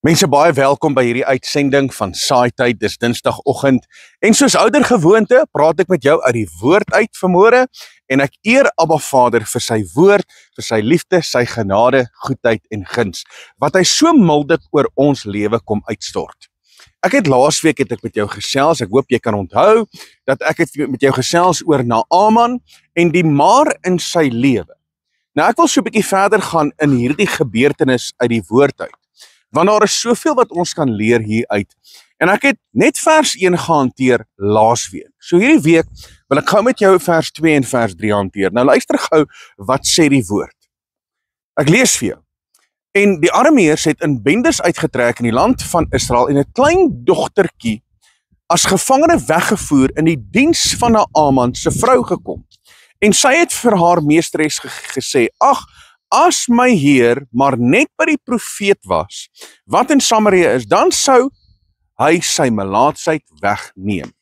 Mense, baie welkom by hierdie uitsending van Saaityd. Dis Dinsdagoggend en soos ouer gewoonte praat ek met jou uit die woord uit vanmôre en ek eer Abba Vader vir sy woord, vir sy liefde, sy genade, goedheid en guns wat hy so mildig oor ons lewe kom uitstort. Ek het laasweek met jou gesels, ek hoop jy kan onthou dat ek het met jou gesels oor Naaman en die maar in sy lewe. Nou ek wil so 'n bietjie verder gaan in hierdie gebeurtenis uit die woord uit. Want daar is soveel wat ons kan leer hieruit. En ek het net vers 1 gehanteer laasweek. So hierdie week wil ek gou met jou vers 2 en vers 3 hanteer. Nou luister gou wat sê die woord. Ek lees vir jou. En die Arameërs het in bendes uitgetrek in die land van Israel en 'n klein dogtertjie as gevangene weggevoer in die diens van Naaman se vrou gekom. En sy het vir haar meesteres gesê: "Ag, as my Heer maar net by die profeet was, wat in Samaria is, dan sou hy sy melaatsheid wegneem."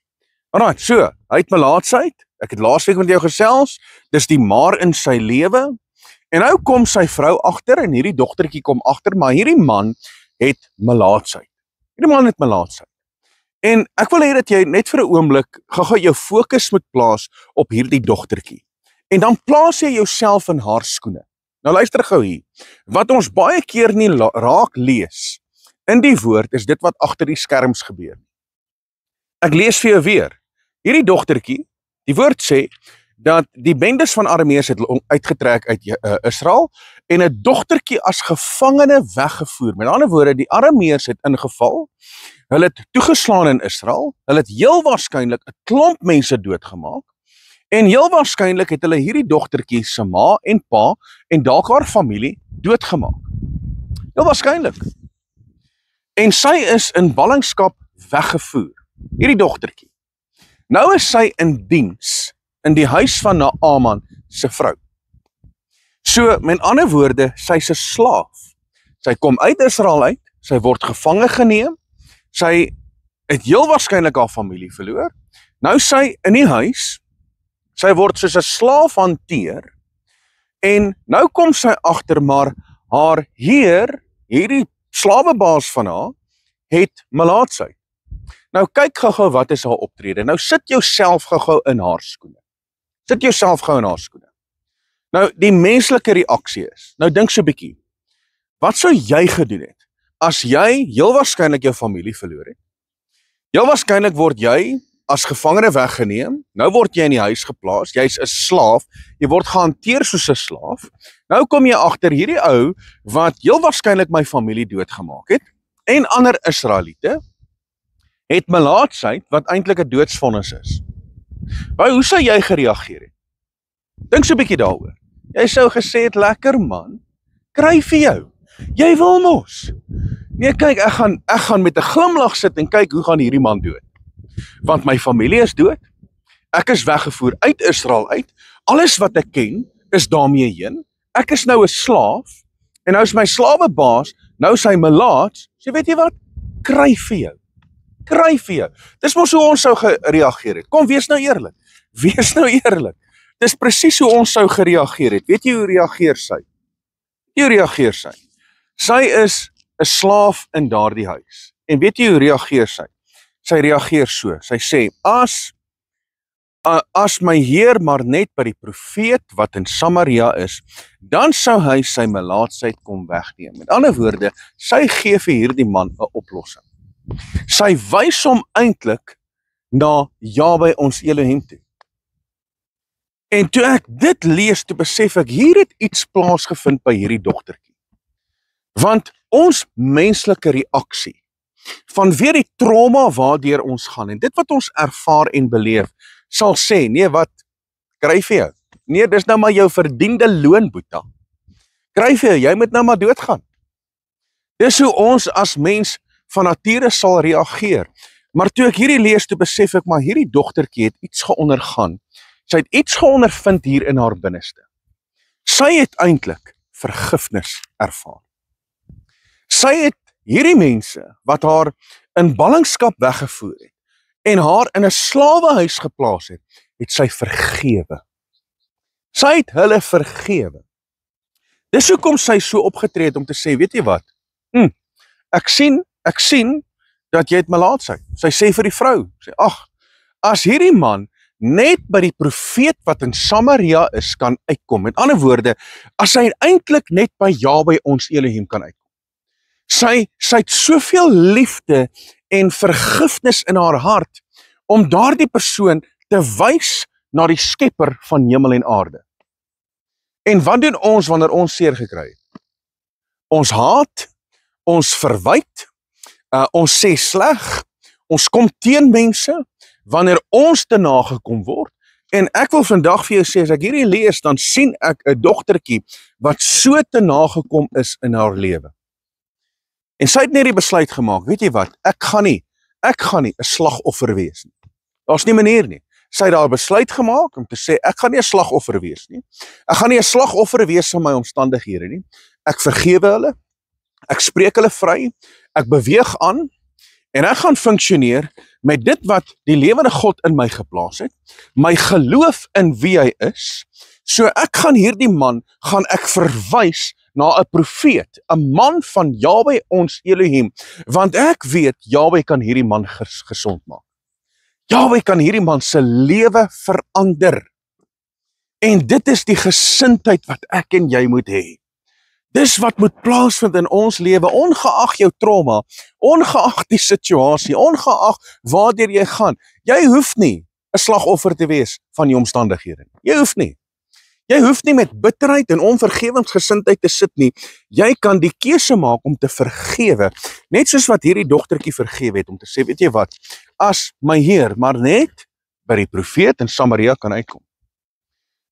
Alright, so, hy het melaatsheid, ek het laasweek met jou gesels, dis die maar in sy lewe, en nou kom sy vrou agter, en hierdie dogtertjie kom agter, maar hierdie man het melaatsheid. Hierdie man het melaatsheid. En ek wil hê dat jy net vir 'n oomblik gou jou fokus moet plaas op hierdie dogtertjie. En dan plaas jy jouself in haar skoene. Nou luister gou hier, wat ons baie keer nie raak lees in die woord is dit wat agter die skerms gebeur. Ek lees vir jou weer, hierdie dogtertjie, die woord sê, dat die bendes van Arameërs het uitgetrek uit Israel, en 'n dogtertjie as gevangene weggevoer. Met ander woorde, die Arameërs het ingeval, hulle het toegeslaan in Israel, hulle het heel waarskynlik 'n klomp mense doodgemaak, en heel waarskynlik het hulle hierdie dogtertjie se ma en pa en dalk haar familie doodgemaak. Heel waarskynlik. En sy is in ballingskap weggevoer. Hierdie dogtertjie. Nou is sy in diens in die huis van Naaman se vrou. So, met ander woorde, sy's 'n slaaf. Sy kom uit Israel uit, sy word gevange geneem, sy het heel waarskynlik haar familie verloor. Nou sy in die huis, sy word soos 'n slaaf hanteer, en nou kom sy agter maar haar heer, hierdie slawebaas van haar, het melaatsheid. Nou kyk gou wat is haar optrede. Nou sit jouself gou in haar skoene. Sit jouself gou in haar skoene. Nou die menslike reaksie is, nou dink so 'n bietjie, wat sou jy gedoen het as jy heel waarskynlik jou familie verloor het? Heel waarskynlik word jy as gevangene weggeneem, nou word jy in die huis geplaas, jy's 'n slaaf, jy word gehanteer soos 'n slaaf, nou kom jy agter hierdie ou, wat heel waarskynlik my familie doodgemaak het, en ander Israeliete, het melaatsheid, wat eintlik 'n doodsvonnis is. Hoe sou jy gereageer het? Dink so 'n bietjie daaroor. Jy sou gesê het, lekker man, kry vir jou, jy wil mos. Nee, kyk, ek gaan met 'n glimlag sit en kyk, hoe gaan hierdie man dood? Want my familie is dood, ek is weggevoer uit Israel uit, alles wat ek ken, is daarmee heen, ek is nou 'n slaaf, en nou is my slawebaas, nou is hy melaats, so weet jy wat, kry vir jou, kry vir jou. Dis mos hoe ons sou gereageer het, kom, wees nou eerlik, dis presies hoe ons sou gereageer het. Weet jy hoe reageer sy? Sy is 'n slaaf in daardie huis, en weet jy hoe reageer sy? Sy reageer so, sy sê, as my Heer maar net by die profeet wat in Samaria is, dan sou hy sy melaatsheid kom wegneem. Met ander woorde, sy gee vir hierdie man 'n oplossing. Sy wys hom eintlik na Jahwe ons Elohim toe. En toe ek dit lees, toe besef ek, hier het iets plaasgevind by hierdie dogtertjie. Want ons menslike reaksie, vanweer die trauma waardeur ons gaan, en dit wat ons ervaar en beleef, sal sê, nee wat, kry vir jou. Nee, dis nou maar jou verdiende loon, Boeta. Kry vir jou, jy moet nou maar doodgaan. Dis hoe ons as mens van nature sal reageer. Maar toe ek hierdie lees, toe besef ek, maar hierdie dogtertjie het iets geondergaan. Sy het iets geondervind hier in haar binneste. Sy het eintlik vergifnis ervaar. Sy het hierdie mense wat haar in ballingskap weggevoer het en haar in 'n slawehuis geplaas het, het sy vergewe. Sy het hulle vergewe. Dis hoekom sy so opgetree het om te sê, weet jy wat? ek sien dat jy het melaatsheid. Sy sê vir die vrou, sê, ag, as hierdie man net by die profeet wat in Samaria is, kan uitkom. Met ander woorde, as hy eintlik net by Jahwe ons Elohim kan uitkom. Sy het soveel liefde en vergifnis in haar hart, om daardie persoon te wys na die skepper van hemel en aarde. En wat doen ons wanneer ons seer gekry het? Ons haat, ons verwyd, ons sê sleg, ons kom teen mense, wanneer ons te nagekom word, en ek wil vandag vir jou sê, as ek hierdie lees, dan sien ek 'n dogtertjie, wat so te nagekom is in haar lewe. En sy het net die besluit gemaak, weet jy wat, ek gaan nie 'n slagoffer wees nie. Daar's nie manier nie. Sy het daar besluit gemaak om te sê, ek gaan nie 'n slagoffer wees nie. Ek gaan nie 'n slagoffer wees van my omstandighede nie. Ek vergewe hulle, ek spreek hulle vry, ek beweeg aan, en ek gaan funksioneer met dit wat die lewende God in my geplaas het, my geloof in wie hy is, so ek gaan hierdie man, gaan ek verwys na 'n profeet, 'n man van Jahwe ons Elohim, want ek weet, Jahwe kan hierdie man gesond maak. Jahwe kan hierdie man se lewe verander. En dit is die gesindheid wat ek en jy moet hê. Dis wat moet plaasvind in ons lewe, ongeag jou trauma, ongeag die situasie, ongeag waardeur jy gaan. Jy hoef nie 'n slagoffer te wees van die omstandighede. Jy hoef nie. Jy hoef nie met bitterheid en onvergewensgesindheid te sit nie. Jy kan die keuse maak om te vergewe, net soos wat hierdie dogtertjie vergewe het, om te sê, weet jy wat, as my Heer maar net by die profeet in Samaria kan uitkom.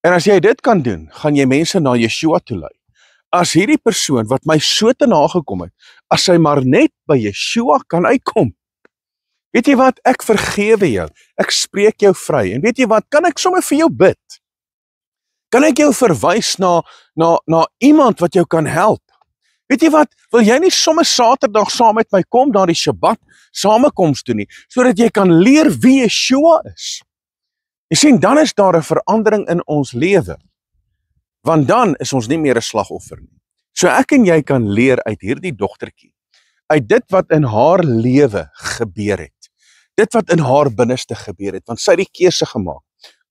En as jy dit kan doen, gaan jy mense na Yeshua toe lei. As hierdie persoon wat my so te nagekom het, as hy maar net by Yeshua kan uitkom. Weet jy wat, ek vergewe jou, ek spreek jou vry, en weet jy wat, kan ek sommer vir jou bid? Kan ek jou verwys na iemand wat jou kan help? Weet jy wat, wil jy nie sommer Saterdag saam met my kom na die Shabbat samekoms toe nie, sodat jy kan leer wie Yeshua is? Jy sien, dan is daar 'n verandering in ons lewe, want dan is ons nie meer 'n slagoffer nie. So ek en jy kan leer uit hierdie dogtertjie, uit dit wat in haar lewe gebeur het, dit wat in haar binneste gebeur het, want sy het die keuse gemaak,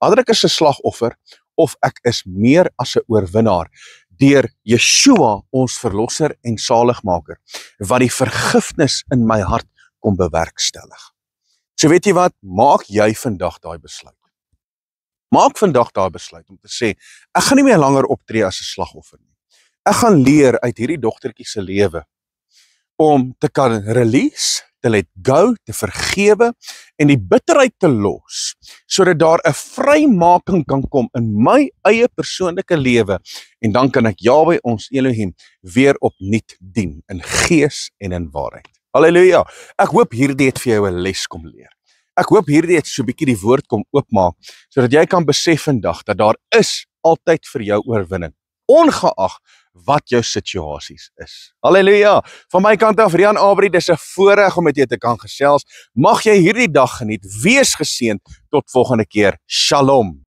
either ek is 'n slagoffer, of ek is meer as 'n oorwinnaar, deur Yeshua ons verlosser en saligmaker, wat die vergifnis in my hart kom bewerkstellig. So weet jy wat, maak jy vandag daai besluit. Maak vandag daai besluit om te sê, ek gaan nie meer langer optree as 'n slagoffer nie. Ek gaan leer uit hierdie dogtertjie se lewe, om te kan release, te let go, te vergewe, en die bitterheid te los, sodat daar 'n vrymaking kan kom in my eie persoonlike lewe, en dan kan ek Jahwe ons Elohim weer opnuut dien, in gees en in waarheid. Halleluja, ek hoop hierdie het vir jou 'n les kom leer. Ek hoop hierdie het so 'n bietjie die woord kom oopmaak, sodat jy kan besef vandag, dat daar is altyd vir jou oorwinning, ongeag wat jou situasies is. Halleluja, van my kant af, Rian Abri, dis 'n voorreg om met jou te kan gesels. Mag jy hierdie dag geniet, wees geseënd, tot volgende keer, Shalom.